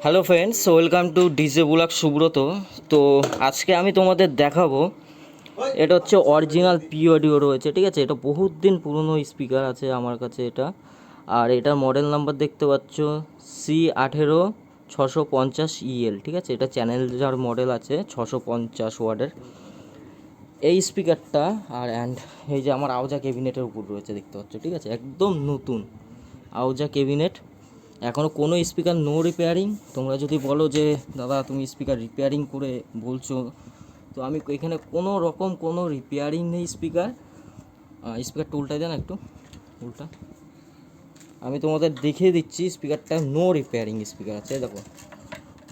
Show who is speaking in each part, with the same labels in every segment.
Speaker 1: Hello friends, welcome to DJ blog Subrata. তো আজকে আমি তোমাদের দেখাবো, এটা হচ্ছে অরিজিনাল পি অডিও রয়েছে, ঠিক আছে। এটা বহুত দিন পুরনো স্পিকার আছে আমার কাছে এটা। আর এটার মডেল নাম্বার দেখতে পাচ্ছ C18 650EL, ঠিক আছে। এটা চ্যানেল যার মডেল আছে 650 ওয়াটের এই স্পিকারটা। আর এই যে আমার আওজা ক্যাবিনেটের উপর রয়েছে দেখতে পাচ্ছ, ঠিক আছে, একদম নতুন আওজা ক্যাবিনেট। এখনও কোনো স্পিকার নো রিপেয়ারিং। তোমরা যদি বলো যে দাদা তুমি স্পিকার রিপেয়ারিং করে বলছো, তো আমি এখানে কোনো রকম কোনো রিপেয়ারিং নেই স্পিকার। স্পিকারটা উল্টাই দেন একটু, উল্টা। আমি তোমাদের দেখিয়ে দিচ্ছি স্পিকারটা নো রিপেয়ারিং স্পিকার আছে। দেখো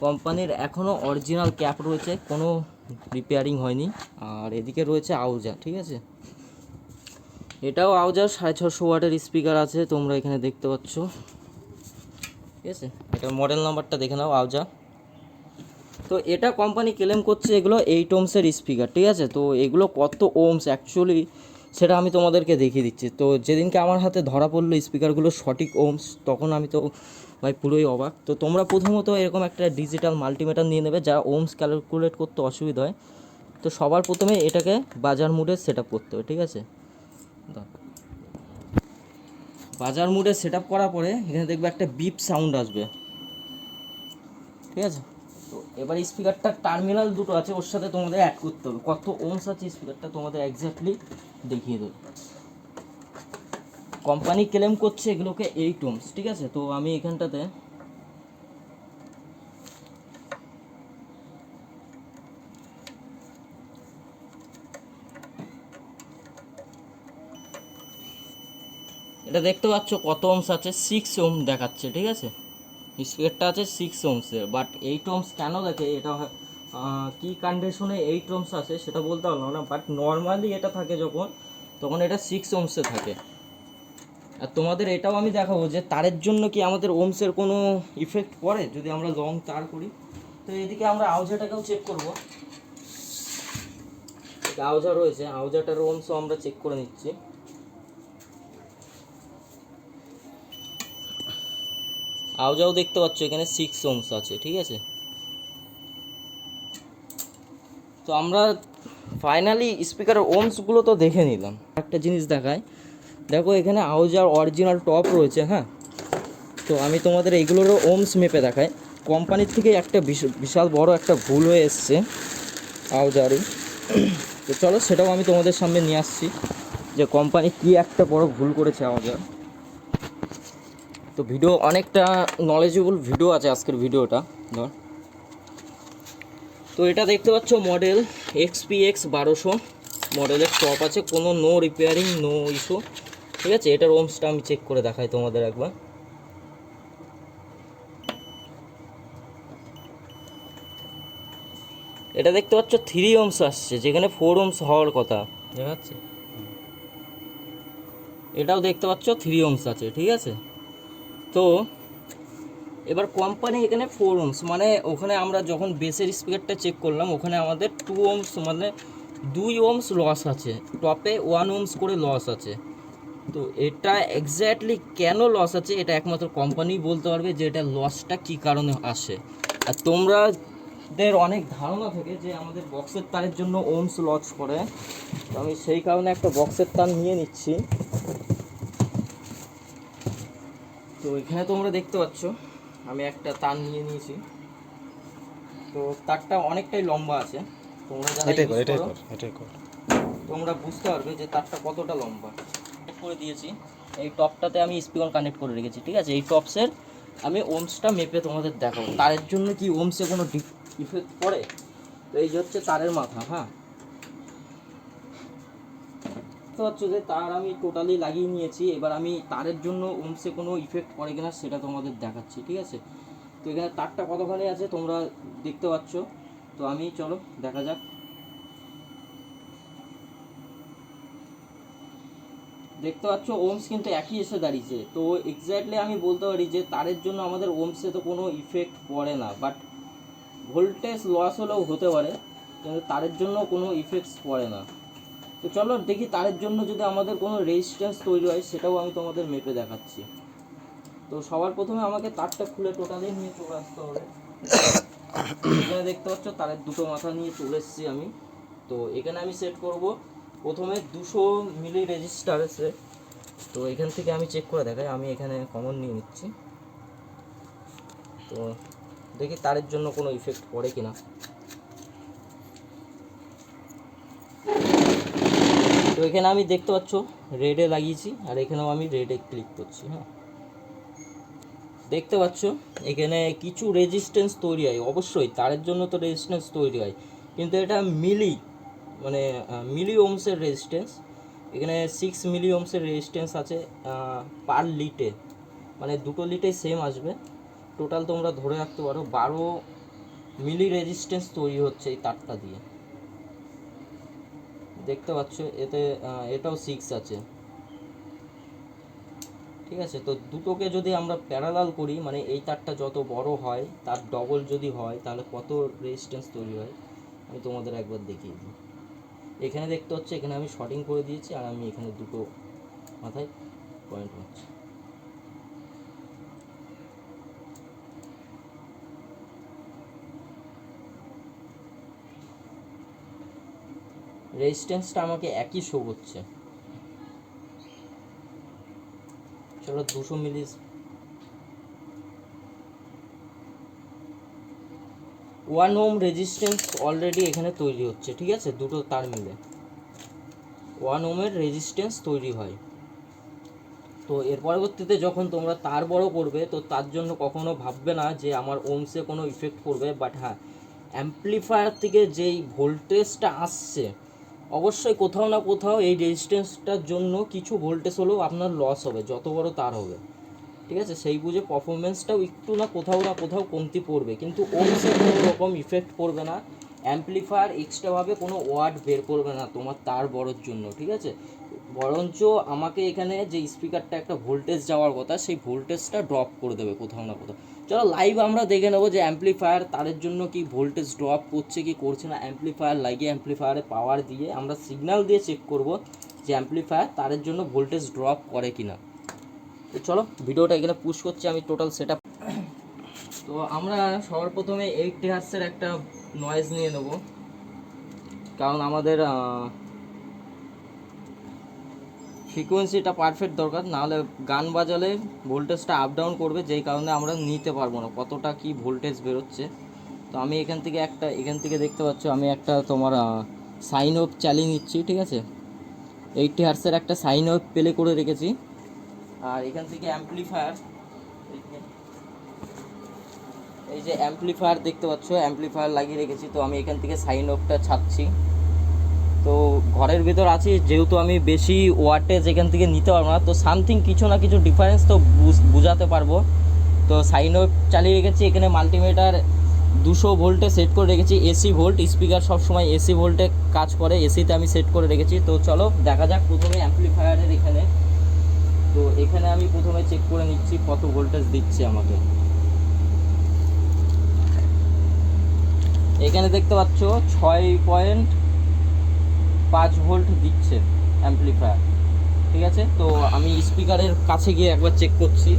Speaker 1: কোম্পানির এখনও অরিজিনাল ক্যাপ রয়েছে, কোনো রিপেয়ারিং হয়নি। আর এদিকে রয়েছে আউজা, ঠিক আছে। এটাও আউজার 650 ওয়াটের স্পিকার আছে, তোমরা এখানে দেখতে পাচ্ছ, ঠিক আছে। এটার মডেল নাম্বারটা দেখে নাও, আউজা। তো এটা কোম্পানি ক্লেম করছে এগুলো 8 ওহমসের স্পিকার, ঠিক আছে। তো এগুলো কত ওহমস অ্যাকচুয়ালি সেটা আমি তোমাদেরকে দেখিয়ে দিচ্ছি। তো যেদিনকে আমার হাতে ধরা পড়লো স্পিকারগুলো সঠিক ওহমস, তখন আমি তো ভাই পুরোই অবাক। তো তোমরা প্রথমত এরকম একটা ডিজিটাল মাল্টিমিটার নিয়ে নেবে, যারা ওহমস ক্যালকুলেট করতে অসুবিধা হয়। তো সবার প্রথমে এটাকে বাজার মুডে সেট আপ করতে হবে, ঠিক আছে। বাজার মুডে সেট আপ করার পরে এখানে দেখবে একটা বিপ সাউন্ড আসবে, ঠিক আছে। তো এবার স্পিকারটা টার্মিনাল দুটো আছে, ওর সাথে তোমাদের অ্যাড করতে হবে কত ওহমস আছে স্পিকারটা তোমাদের এক্স্যাক্টলি দেখিয়ে দেবে। কোম্পানি ক্লেম করছে এগুলোকে 8 ওহমস, ঠিক আছে। তো আমি এখানটাতে এটা দেখতে পাচ্ছ কত ওহমস আছে, 6 ওহম দেখাচ্ছে, ঠিক আছে। স্পিকারটা আছে 6 ওহমসের, বাট 8 ওহমস কেন দেখে এটা কি কন্ডিশনে 8 ওহমস আছে সেটা বলতে পারলাম না, বাট নর্মালি এটা থাকে যখন, তখন এটা 6 ওহমসে থাকে। আর তোমাদের এটাও আমি দেখাবো যে তারের জন্য কি আমাদের ওহমসের কোনো ইফেক্ট পড়ে যদি আমরা লং তার করি। তো এদিকে আমরা আউজাটাকেও চেক করব, আউজা রয়েছে, আউজাটার ওহমসও আমরা চেক করে নিচ্ছি। আউজাও দেখতে পাচ্ছ এখানে 6 ওহমস আছে, ঠিক আছে। তো আমরা ফাইনালি স্পিকারের ওহমসগুলো তো দেখে নিলাম। একটা জিনিস দেখায়, দেখো এখানে আউজার অরিজিনাল টপ রয়েছে, হ্যাঁ। তো আমি তোমাদের এইগুলোরও ওহমস মেপে দেখাই। কোম্পানির থেকে একটা বিশাল বড় একটা ভুল হয়ে এসছে আউজারই। তো চলো সেটাও আমি তোমাদের সামনে নিয়ে আসছি যে কোম্পানি কি একটা বড় ভুল করেছে আউজার। তো ভিডিও অনেকটা নলেজেবল ভিডিও আছে আজকের ভিডিওটা, ধর। তো এটা দেখতে পাচ্ছ মডেল XPX 1200 মডেলের টপ আছে, কোনো নো রিপেয়ারিং নো ইস্যু, ঠিক আছে। এটার ওহমসটা আমি চেক করে দেখাই তোমাদের একবার। এটা দেখতে পাচ্ছ 3 ওহমস আসছে, যেখানে 4 ওহমস হওয়ার কথা, দেখাচ্ছে। এটাও দেখতে পাচ্ছ 3 ওহমস আছে, ঠিক আছে। তো এবার কোম্পানি এখানে 4 ওহমস, মানে ওখানে আমরা যখন বেসের স্পিকারটা চেক করলাম ওখানে আমাদের 2 ওহমস, মানে 2 ওহমস লস আছে, টপে 1 ওহমস করে লস আছে। তো এটা এক্স্যাক্টলি কেন লস আছে এটা একমাত্র কোম্পানি বলতে পারবে, যে এটা লসটা কী কারণে আসে। আর তোমরাদের অনেক ধারণা থাকে যে আমাদের বক্সের তারের জন্য ওহমস লস করে, তো আমি সেই কারণে একটা বক্সের তার নিয়ে নিচ্ছি। তো এখানে তোমরা দেখতে পাচ্ছ আমি একটা তার নিয়ে নিয়েছি। তো তারটা অনেকটাই লম্বা আছে, তোমরা যারা ইউজ করো তোমরা বুঝতে পারবে যে তারটা কতটা লম্বা। করে দিয়েছি এই টপটাতে, আমি স্পিকার কানেক্ট করে রেখেছি, ঠিক আছে। এই টপসের আমি ওহমসটা মেপে তোমাদের দেখাবো তারের জন্য কি ওহমসে কোনো ইফেক্ট পড়ে। তো এই যে হচ্ছে তারের মাথা, হ্যাঁ। তো হচ্ছে যে তার আমি টোটালি লাগিয়ে নিয়েছি। এবার আমি তারের জন্য ওহমসে কোনো ইফেক্ট পড়ে কিনা সেটা তোমাদের দেখাচ্ছি, ঠিক আছে। তো এখানে তারটা কতখানি আছে তোমরা দেখতে পাচ্ছ। তো আমি চলো দেখা যাক। দেখতে পাচ্ছ ওহমস কিন্তু একই এসে দাঁড়িয়েছে। তো এক্স্যাক্টলি আমি বলতে পারি যে তারের জন্য আমাদের ওহমসে তো কোনো ইফেক্ট পড়ে না, বাট ভোল্টেজ লস হলেও হতে পারে, কিন্তু তারের জন্য কোনো ইফেক্টস পড়ে না। তো চলো দেখি তারের জন্য যদি আমাদের কোনো রেজিস্ট্যান্স তৈরি হয় সেটাও আমি তোমাদের মেপে দেখাচ্ছি। তো সবার প্রথমে আমাকে তারটা খুলে টোটালি নিয়ে চলে আসতে হবে। এখানে দেখতে পাচ্ছ তারের দুটো মাথা নিয়ে চলে এসেছি আমি। তো এখানে আমি সেট করব প্রথমে 200 মিলি রেজিস্টার আছে। তো এখান থেকে আমি চেক করে দেখাই, আমি এখানে কমন নিয়ে নিচ্ছি। তো দেখি তারের জন্য কোনো ইফেক্ট পড়ে কিনা। তো এখানে আমি দেখতে পাচ্ছ রেডে লাগিয়েছি, আর এখানেও আমি রেডে ক্লিক করছি। হ্যাঁ, দেখতে পাচ্ছ এখানে কিছু রেজিস্ট্যান্স তৈরি হয়, অবশ্যই তারের জন্য তো রেজিস্ট্যান্স তৈরি হয়, কিন্তু এটা মিলি ওমসের রেজিস্ট্যান্স। এখানে 6 মিলি ওমসের রেজিস্ট্যান্স আছে পার লিটে, মানে দুটো লিটে সেম আসবে। টোটাল তোমরা ধরে রাখতে পারো 12 মিলি রেজিস্ট্যান্স তৈরি হচ্ছে এই তারটা দিয়ে। দেখতে পাচ্ছ এতে এটাও 6 আছে। ঠিক আছে, তো দুটোকে যদি আমরা প্যারালাল করি, মানে এই তারটা যত বড় হয় তার ডবল যদি হয় তাহলে কত রেজিস্ট্যান্স তৈরি হয় আমি তোমাদের একবার দেখিয়ে দিই। এখানে দেখতে হচ্ছে এখানে আমি শর্টিং করে দিয়েছি, আর আমি এখানে দুটো মাথায় পয়েন্ট মারছি। রেজিস্ট্যান্সটা আমাকে একই শো করছে। চলো 200 মিলি। 1 ওম রেজিস্ট্যান্স অলরেডি এখানে তৈরি হচ্ছে। ঠিক আছে, দুটো তার মিলে 1 ওমের রেজিস্ট্যান্স তৈরি হয়। তো এর পরবর্তীতে যখন তোমরা তার বড় করবে, তো তার জন্য কখনো ভাববে না যে আমার ওমসে কোনো ইফেক্ট পড়বে। বাট হ্যাঁ, অ্যাম্প্লিফায়ার থেকে যেই ভোল্টেজটা আসছে, অবশ্যই কোথাও না কোথাও এই রেজিস্ট্যান্সটার জন্য কিছু ভোল্টেজ হলেও আপনার লস হবে, যত বড় তার হবে। ঠিক আছে, সেই বুঝে পারফরমেন্সটাও একটু না কোথাও কমতি পড়বে, কিন্তু ওমসে কোনো রকম ইফেক্ট পড়বে না। অ্যাম্প্লিফায়ার এক্সট্রাভাবে কোনো ওয়াট বের করবে না তোমার তার বড়োর জন্য। ঠিক আছে, বরঞ্চ আমাকে এখানে যে স্পিকারটা একটা ভোল্টেজ যাওয়ার কথা, সেই ভোল্টেজটা ড্রপ করে দেবে কোথাও না কোথাও। চলো লাইভ আমরা দেখে নেবো যে অ্যাম্প্লিফায়ার তারের জন্য কি ভোল্টেজ ড্রপ করছে কি করছে না। অ্যাম্প্লিফায়ার লাগিয়ে অ্যাম্প্লিফায়ারে পাওয়ার দিয়ে আমরা সিগন্যাল দিয়ে চেক করব যে অ্যাম্প্লিফায়ার তারের জন্য ভোল্টেজ ড্রপ করে কিনা। তো চলো ভিডিওটা এখানে পুশ করছি আমি টোটাল সেটআপ। তো আমরা সবার প্রথমে 80 হার্টসের একটা নয়েজ নিয়ে নেব, কারণ আমাদের ফ্রিকোয়েন্সিটা পারফেক্ট দরকার, নাহলে গান বাজালে ভোল্টেজটা আপ ডাউন করবে, যেই কারণে আমরা নিতে পারবো না কতটা কি ভোল্টেজ বেরোচ্ছে। তো আমি এখান থেকে দেখতে পাচ্ছ আমি একটা তোমার সাইন ওয়েভ চালিয়ে নিচ্ছি। ঠিক আছে, 80 হার্টসের একটা সাইন ওয়েভ প্লে করে রেখেছি। আর এখান থেকে অ্যাম্প্লিফায়ার, এই যে অ্যাম্প্লিফায়ার দেখতে পাচ্ছ, অ্যাম্প্লিফায়ার লাগিয়ে রেখেছি। তো আমি এখান থেকে সাইন ওয়েভটা ছাড়ছি। তো ঘরের ভেতর আছি যেহেতু, আমি বেশি ওয়াটেজ এখান থেকে নিতে পারবো না, তো সামথিং কিছু না কিছু ডিফারেন্স তো বুঝাতে পারবো। তো সাইন ওয়েভ চালিয়ে রেখেছি। এখানে মাল্টিমিটার 200 ভোল্টে সেট করে রেখেছি, এসি ভোল্ট। স্পিকার সবসময় এসি ভোল্টে কাজ করে, এসিতে আমি সেট করে রেখেছি। তো চলো দেখা যাক প্রথমে অ্যাম্প্লিফায়ারের এখানে। তো এখানে আমি প্রথমে চেক করে নিচ্ছি কত ভোল্টেজ দিচ্ছে আমাকে। এখানে দেখতে পাচ্ছ 6.5 ভোল্ট দিচ্ছে অ্যাম্প্লিফায়ার। ঠিক আছে, তো আমি স্পিকারের কাছে গিয়ে একবার চেক করছি।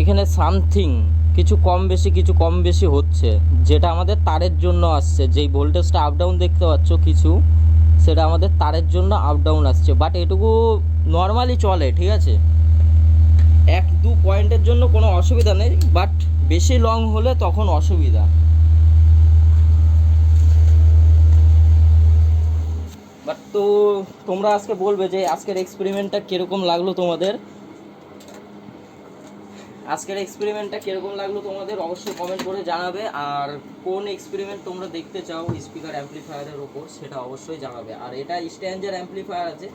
Speaker 1: এখানে সামথিং কিছু কম বেশি হচ্ছে, যেটা আমাদের তারের জন্য আসছে। যেই ভোল্টেজটা আপ ডাউন দেখতে পাচ্ছ কিছু, সেটা আমাদের তারের জন্য আপ ডাউন আসছে। বাট এটুকু নর্মালি চলে। ঠিক আছে, 1-2 পয়েন্টের জন্য কোনো অসুবিধা নেই, বাট বেশি লং হলে তখন অসুবিধা। বাট তো তোমরা আজকে বলবে যে আজকের এক্সপেরিমেন্টটা কীরকম লাগলো তোমাদের। অবশ্যই কমেন্ট করে জানাবে। আর কোন এক্সপেরিমেন্ট তোমরা দেখতে চাও স্পিকার অ্যাম্প্লিফায়ারের ওপর, সেটা অবশ্যই জানাবে। আর এটা স্ট্যান্ডার্ড অ্যাম্প্লিফায়ার আছে,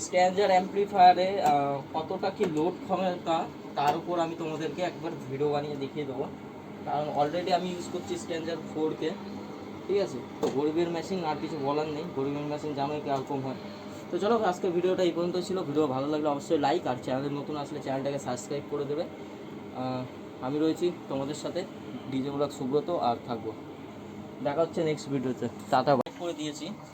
Speaker 1: স্ট্যান্ডার্ড অ্যাম্প্লিফায়ারে কতটা কি লোড ক্ষমতা তার উপর আমি তোমাদেরকে একবার ভিডিও বানিয়ে দেখিয়ে দেবো। কারণ অলরেডি আমি ইউজ করছি স্ট্যান্ডার্ড 4K। ঠিক আছে, তো গরিবের মেশিন, আর কিছু বলার নেই। গরিবের মেশিন জানোই কীরকম হয়। তো তো চলো আজকে ভিডিওটা এই পর্যন্ত ছিল। ভিডিও ভালো লাগলে অবশ্যই লাইক, আর চ্যানেলে নতুন আসলে চ্যানেলটাকে সাবস্ক্রাইব করে দেবে। আমি রয়েছি তোমাদের সাথে, ডিজে ব্লগ সুব্রত, আর থাকবো। দেখা হচ্ছে নেক্সট ভিডিওতে। টাটা করে দিয়েছি।